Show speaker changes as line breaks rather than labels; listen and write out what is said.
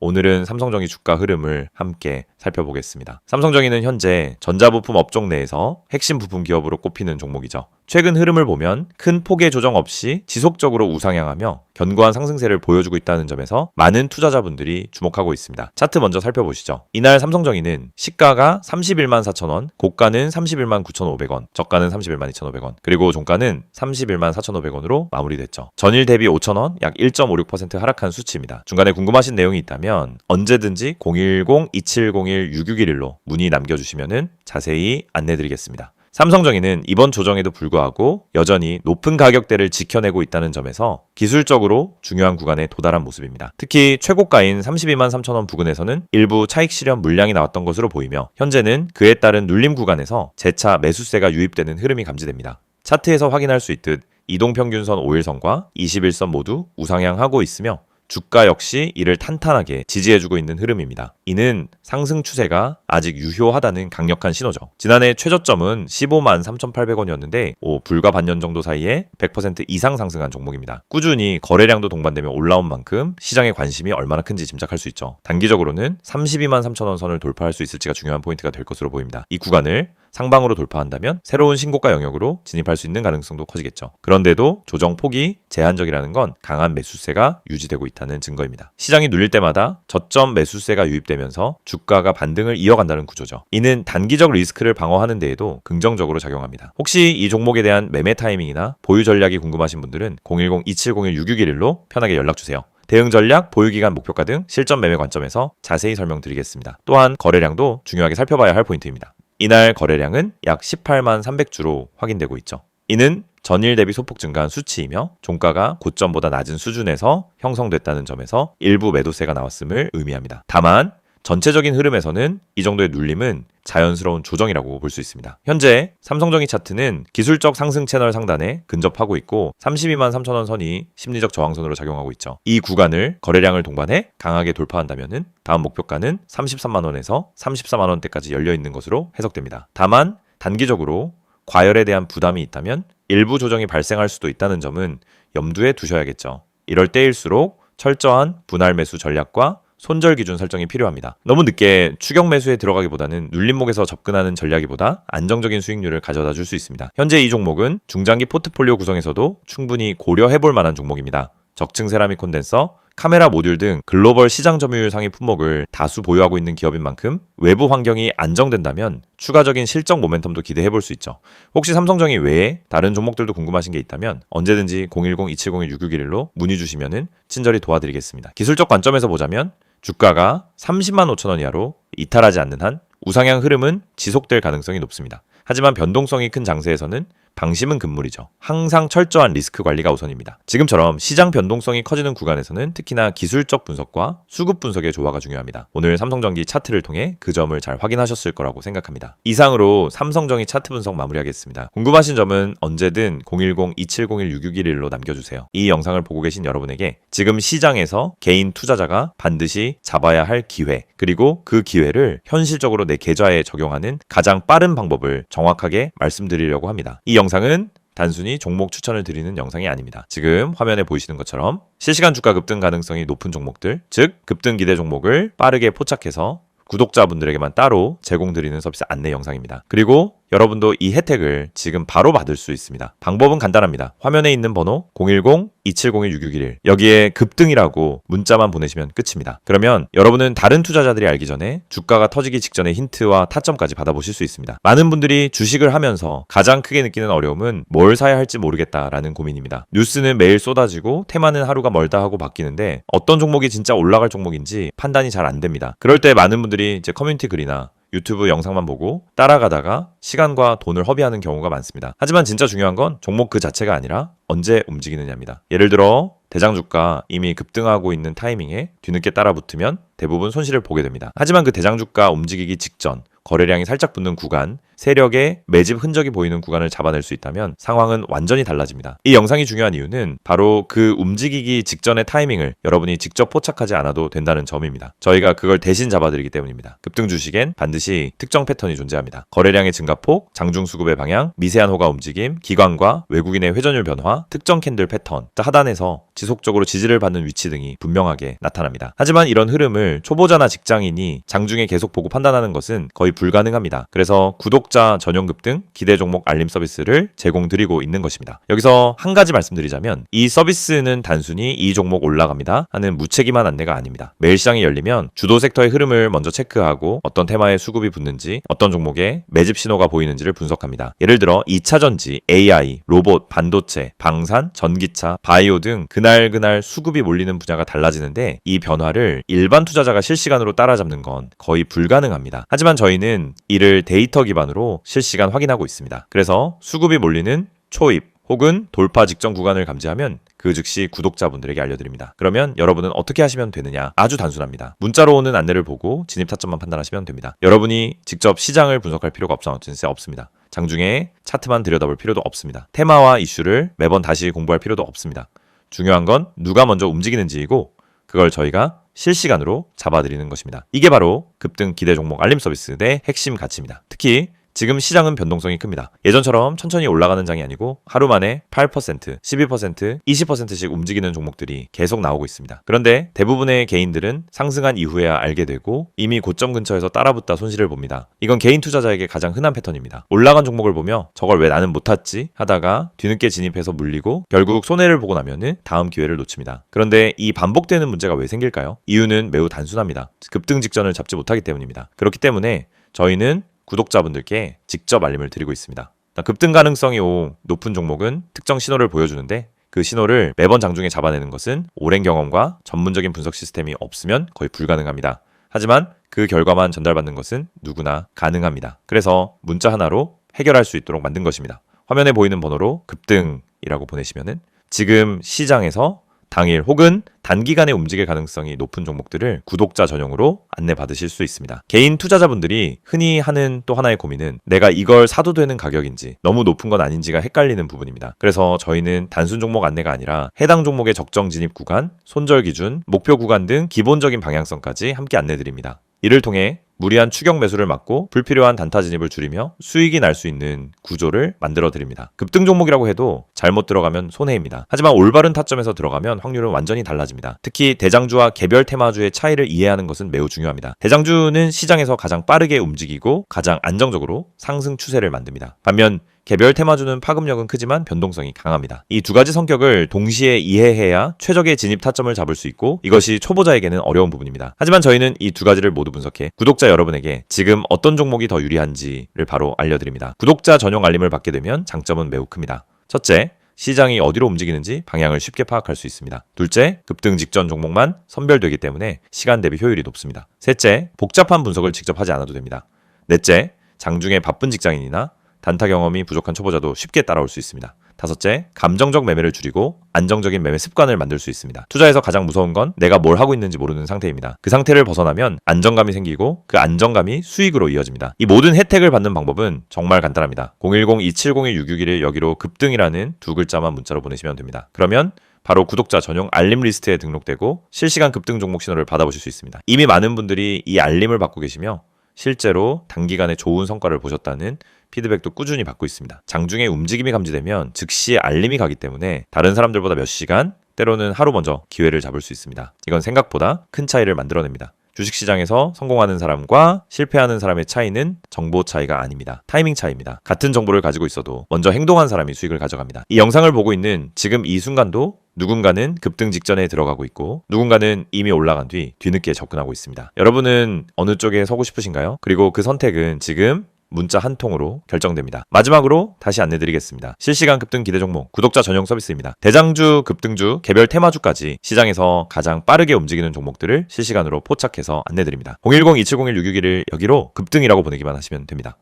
오늘은 삼성전기 주가 흐름을 함께 살펴보겠습니다. 삼성전기는 현재 전자부품 업종 내에서 핵심 부품 기업으로 꼽히는 종목이죠. 최근 흐름을 보면 큰 폭의 조정 없이 지속적으로 우상향하며 견고한 상승세를 보여주고 있다는 점에서 많은 투자자분들이 주목하고 있습니다. 차트 먼저 살펴보시죠. 이날 삼성전기는 시가가 31만 4천원, 고가는 31만 9,500원, 저가는 31만 2,500원, 그리고 종가는 31만 4,500원으로 마무리됐죠. 전일 대비 5천원, 약 1.56% 하락한 수치입니다. 중간에 궁금하신 내용이 있다면 언제든지 010-2701-6611로 문의 남겨주시면 자세히 안내드리겠습니다. 삼성전기는 이번 조정에도 불구하고 여전히 높은 가격대를 지켜내고 있다는 점에서 기술적으로 중요한 구간에 도달한 모습입니다. 특히 최고가인 32만 3천원 부근에서는 일부 차익 실현 물량이 나왔던 것으로 보이며 현재는 그에 따른 눌림 구간에서 재차 매수세가 유입되는 흐름이 감지됩니다. 차트에서 확인할 수 있듯 이동평균선 5일선과 21선 모두 우상향하고 있으며 주가 역시 이를 탄탄하게 지지해주고 있는 흐름입니다. 이는 상승 추세가 아직 유효하다는 강력한 신호죠. 지난해 최저점은 15만 3,800원이었는데 불과 반년 정도 사이에 100% 이상 상승한 종목입니다. 꾸준히 거래량도 동반되며 올라온 만큼 시장의 관심이 얼마나 큰지 짐작할 수 있죠. 단기적으로는 32만 3천원 선을 돌파할 수 있을지가 중요한 포인트가 될 것으로 보입니다. 이 구간을 상방으로 돌파한다면 새로운 신고가 영역으로 진입할 수 있는 가능성도 커지겠죠. 그런데도 조정 폭이 제한적이라는 건 강한 매수세가 유지되고 있다는 증거입니다. 시장이 눌릴 때마다 저점 매수세가 유입되면서 주가가 반등을 이어간다는 구조죠. 이는 단기적 리스크를 방어하는 데에도 긍정적으로 작용합니다. 혹시 이 종목에 대한 매매 타이밍이나 보유 전략이 궁금하신 분들은 010-2701-6611로 편하게 연락주세요. 대응 전략, 보유기간 목표가 등 실전 매매 관점에서 자세히 설명드리겠습니다. 또한 거래량도 중요하게 살펴봐야 할 포인트입니다. 이날 거래량은 약 18만 300주로 확인되고 있죠. 이는 전일 대비 소폭 증가한 수치이며 종가가 고점보다 낮은 수준에서 형성됐다는 점에서 일부 매도세가 나왔음을 의미합니다. 다만 전체적인 흐름에서는 이 정도의 눌림은 자연스러운 조정이라고 볼 수 있습니다. 현재 삼성전기 차트는 기술적 상승 채널 상단에 근접하고 있고 32만 3천원 선이 심리적 저항선으로 작용하고 있죠. 이 구간을 거래량을 동반해 강하게 돌파한다면 다음 목표가는 33만원에서 34만원대까지 열려있는 것으로 해석됩니다. 다만 단기적으로 과열에 대한 부담이 있다면 일부 조정이 발생할 수도 있다는 점은 염두에 두셔야겠죠. 이럴 때일수록 철저한 분할 매수 전략과 손절 기준 설정이 필요합니다. 너무 늦게 추격 매수에 들어가기보다는 눌림목에서 접근하는 전략이보다 안정적인 수익률을 가져다 줄 수 있습니다. 현재 이 종목은 중장기 포트폴리오 구성에서도 충분히 고려해볼 만한 종목입니다. 적층 세라믹 콘덴서, 카메라 모듈 등 글로벌 시장 점유율 상위 품목을 다수 보유하고 있는 기업인 만큼 외부 환경이 안정된다면 추가적인 실적 모멘텀도 기대해볼 수 있죠. 혹시 삼성전기 외에 다른 종목들도 궁금하신 게 있다면 언제든지 010-2701-6611로 문의 주시면 친절히 도와드리겠습니다. 기술적 관점에서 보자면 주가가 30만 5천원 이하로 이탈하지 않는 한 우상향 흐름은 지속될 가능성이 높습니다. 하지만 변동성이 큰 장세에서는 방심은 금물이죠. 항상 철저한 리스크 관리가 우선입니다. 지금처럼 시장 변동성이 커지는 구간에서는 특히나 기술적 분석과 수급 분석의 조화가 중요합니다. 오늘 삼성전기 차트를 통해 그 점을 잘 확인하셨을 거라고 생각합니다. 이상으로 삼성전기 차트 분석 마무리하겠습니다. 궁금하신 점은 언제든 010-2701-6611로 남겨주세요. 이 영상을 보고 계신 여러분에게 지금 시장에서 개인 투자자가 반드시 잡아야 할 기회, 그리고 그 기회를 현실적으로 내 계좌에 적용하는 가장 빠른 방법을 정확하게 말씀드리려고 합니다. 이 영상은 단순히 종목 추천을 드리는 영상이 아닙니다. 지금 화면에 보이시는 것처럼 실시간 주가 급등 가능성이 높은 종목들, 즉 급등 기대 종목을 빠르게 포착해서 구독자분들에게만 따로 제공드리는 서비스 안내 영상입니다. 그리고 여러분도 이 혜택을 지금 바로 받을 수 있습니다. 방법은 간단합니다. 화면에 있는 번호 010-2701-6611 여기에 급등이라고 문자만 보내시면 끝입니다. 그러면 여러분은 다른 투자자들이 알기 전에 주가가 터지기 직전의 힌트와 타점까지 받아보실 수 있습니다. 많은 분들이 주식을 하면서 가장 크게 느끼는 어려움은 뭘 사야 할지 모르겠다라는 고민입니다. 뉴스는 매일 쏟아지고 테마는 하루가 멀다 하고 바뀌는데 어떤 종목이 진짜 올라갈 종목인지 판단이 잘 안 됩니다. 그럴 때 많은 분들이 이제 커뮤니티 글이나 유튜브 영상만 보고 따라가다가 시간과 돈을 허비하는 경우가 많습니다. 하지만 진짜 중요한 건 종목 그 자체가 아니라 언제 움직이느냐입니다. 예를 들어 대장주가 이미 급등하고 있는 타이밍에 뒤늦게 따라붙으면 대부분 손실을 보게 됩니다. 하지만 그 대장주가 움직이기 직전 거래량이 살짝 붙는 구간, 세력의 매집 흔적이 보이는 구간을 잡아낼 수 있다면 상황은 완전히 달라집니다. 이 영상이 중요한 이유는 바로 그 움직이기 직전의 타이밍을 여러분이 직접 포착하지 않아도 된다는 점입니다. 저희가 그걸 대신 잡아드리기 때문입니다. 급등 주식엔 반드시 특정 패턴이 존재합니다. 거래량의 증가폭, 장중 수급의 방향, 미세한 호가 움직임, 기관과 외국인의 회전율 변화, 특정 캔들 패턴, 하단에서 지속적으로 지지를 받는 위치 등이 분명하게 나타납니다. 하지만 이런 흐름을 초보자나 직장인이 장중에 계속 보고 판단하는 것은 거의 불가능합니다. 그래서 구독자 전용 급등, 기대 종목 알림 서비스를 제공드리고 있는 것입니다. 여기서 한 가지 말씀드리자면 이 서비스는 단순히 이 종목 올라갑니다 하는 무책임한 안내가 아닙니다. 매일 시장이 열리면 주도 섹터의 흐름을 먼저 체크하고 어떤 테마에 수급이 붙는지, 어떤 종목에 매집 신호가 보이는지를 분석합니다. 예를 들어 2차전지, AI, 로봇, 반도체, 방산, 전기차, 바이오 등 그날 수급이 몰리는 분야가 달라지는데 이 변화를 일반 투자자가 실시간으로 따라잡는 건 거의 불가능합니다. 하지만 저희는 이를 데이터 기반으로 실시간 확인하고 있습니다. 그래서 수급이 몰리는 초입 혹은 돌파 직전 구간을 감지하면 그 즉시 구독자분들에게 알려드립니다. 그러면 여러분은 어떻게 하시면 되느냐? 아주 단순합니다. 문자로 오는 안내를 보고 진입 타점만 판단하시면 됩니다. 여러분이 직접 시장을 분석할 필요가 없습니다. 장중에 차트만 들여다볼 필요도 없습니다. 테마와 이슈를 매번 다시 공부할 필요도 없습니다. 중요한 건 누가 먼저 움직이는지이고 그걸 저희가 실시간으로 잡아드리는 것입니다. 이게 바로 급등 기대 종목 알림 서비스의 핵심 가치입니다. 특히 지금 시장은 변동성이 큽니다. 예전처럼 천천히 올라가는 장이 아니고 하루 만에 8%, 12%, 20%씩 움직이는 종목들이 계속 나오고 있습니다. 그런데 대부분의 개인들은 상승한 이후에야 알게 되고 이미 고점 근처에서 따라붙다 손실을 봅니다. 이건 개인 투자자에게 가장 흔한 패턴입니다. 올라간 종목을 보며 저걸 왜 나는 못 탔지? 하다가 뒤늦게 진입해서 물리고 결국 손해를 보고 나면은 다음 기회를 놓칩니다. 그런데 이 반복되는 문제가 왜 생길까요? 이유는 매우 단순합니다. 급등 직전을 잡지 못하기 때문입니다. 그렇기 때문에 저희는 구독자분들께 직접 알림을 드리고 있습니다. 급등 가능성이 높은 종목은 특정 신호를 보여주는데 그 신호를 매번 장중에 잡아내는 것은 오랜 경험과 전문적인 분석 시스템이 없으면 거의 불가능합니다. 하지만 그 결과만 전달받는 것은 누구나 가능합니다. 그래서 문자 하나로 해결할 수 있도록 만든 것입니다. 화면에 보이는 번호로 급등이라고 보내시면은 지금 시장에서 당일 혹은 단기간에 움직일 가능성이 높은 종목들을 구독자 전용으로 안내받으실 수 있습니다. 개인 투자자분들이 흔히 하는 또 하나의 고민은 내가 이걸 사도 되는 가격인지 너무 높은 건 아닌지가 헷갈리는 부분입니다. 그래서 저희는 단순 종목 안내가 아니라 해당 종목의 적정 진입 구간, 손절 기준, 목표 구간 등 기본적인 방향성까지 함께 안내드립니다. 이를 통해 무리한 추격 매수를 막고 불필요한 단타 진입을 줄이며 수익이 날 수 있는 구조를 만들어 드립니다. 급등 종목이라고 해도 잘못 들어가면 손해입니다. 하지만 올바른 타점에서 들어가면 확률은 완전히 달라집니다. 특히 대장주와 개별 테마주의 차이를 이해하는 것은 매우 중요합니다. 대장주는 시장에서 가장 빠르게 움직이고 가장 안정적으로 상승 추세를 만듭니다. 반면 개별 테마주는 파급력은 크지만 변동성이 강합니다. 이 두 가지 성격을 동시에 이해해야 최적의 진입 타점을 잡을 수 있고 이것이 초보자에게는 어려운 부분입니다. 하지만 저희는 이 두 가지를 모두 분석해 구독자 여러분에게 지금 어떤 종목이 더 유리한지를 바로 알려드립니다. 구독자 전용 알림을 받게 되면 장점은 매우 큽니다. 첫째, 시장이 어디로 움직이는지 방향을 쉽게 파악할 수 있습니다. 둘째, 급등 직전 종목만 선별되기 때문에 시간 대비 효율이 높습니다. 셋째, 복잡한 분석을 직접 하지 않아도 됩니다. 넷째, 장중에 바쁜 직장인이나 단타 경험이 부족한 초보자도 쉽게 따라올 수 있습니다. 다섯째, 감정적 매매를 줄이고 안정적인 매매 습관을 만들 수 있습니다. 투자에서 가장 무서운 건 내가 뭘 하고 있는지 모르는 상태입니다. 그 상태를 벗어나면 안정감이 생기고 그 안정감이 수익으로 이어집니다. 이 모든 혜택을 받는 방법은 정말 간단합니다. 010-2701-661 여기로 급등이라는 두 글자만 문자로 보내시면 됩니다. 그러면 바로 구독자 전용 알림 리스트에 등록되고 실시간 급등 종목 신호를 받아보실 수 있습니다. 이미 많은 분들이 이 알림을 받고 계시며 실제로 단기간에 좋은 성과를 보셨다는 피드백도 꾸준히 받고 있습니다. 장중에 움직임이 감지되면 즉시 알림이 가기 때문에 다른 사람들보다 몇 시간, 때로는 하루 먼저 기회를 잡을 수 있습니다. 이건 생각보다 큰 차이를 만들어냅니다. 주식시장에서 성공하는 사람과 실패하는 사람의 차이는 정보 차이가 아닙니다. 타이밍 차이입니다. 같은 정보를 가지고 있어도 먼저 행동한 사람이 수익을 가져갑니다. 이 영상을 보고 있는 지금 이 순간도 누군가는 급등 직전에 들어가고 있고 누군가는 이미 올라간 뒤 뒤늦게 접근하고 있습니다. 여러분은 어느 쪽에 서고 싶으신가요? 그리고 그 선택은 지금 문자 한 통으로 결정됩니다. 마지막으로 다시 안내드리겠습니다. 실시간 급등 기대 종목 구독자 전용 서비스입니다. 대장주, 급등주, 개별 테마주까지 시장에서 가장 빠르게 움직이는 종목들을 실시간으로 포착해서 안내드립니다. 010-2701-661을 여기로 급등이라고 보내기만 하시면 됩니다.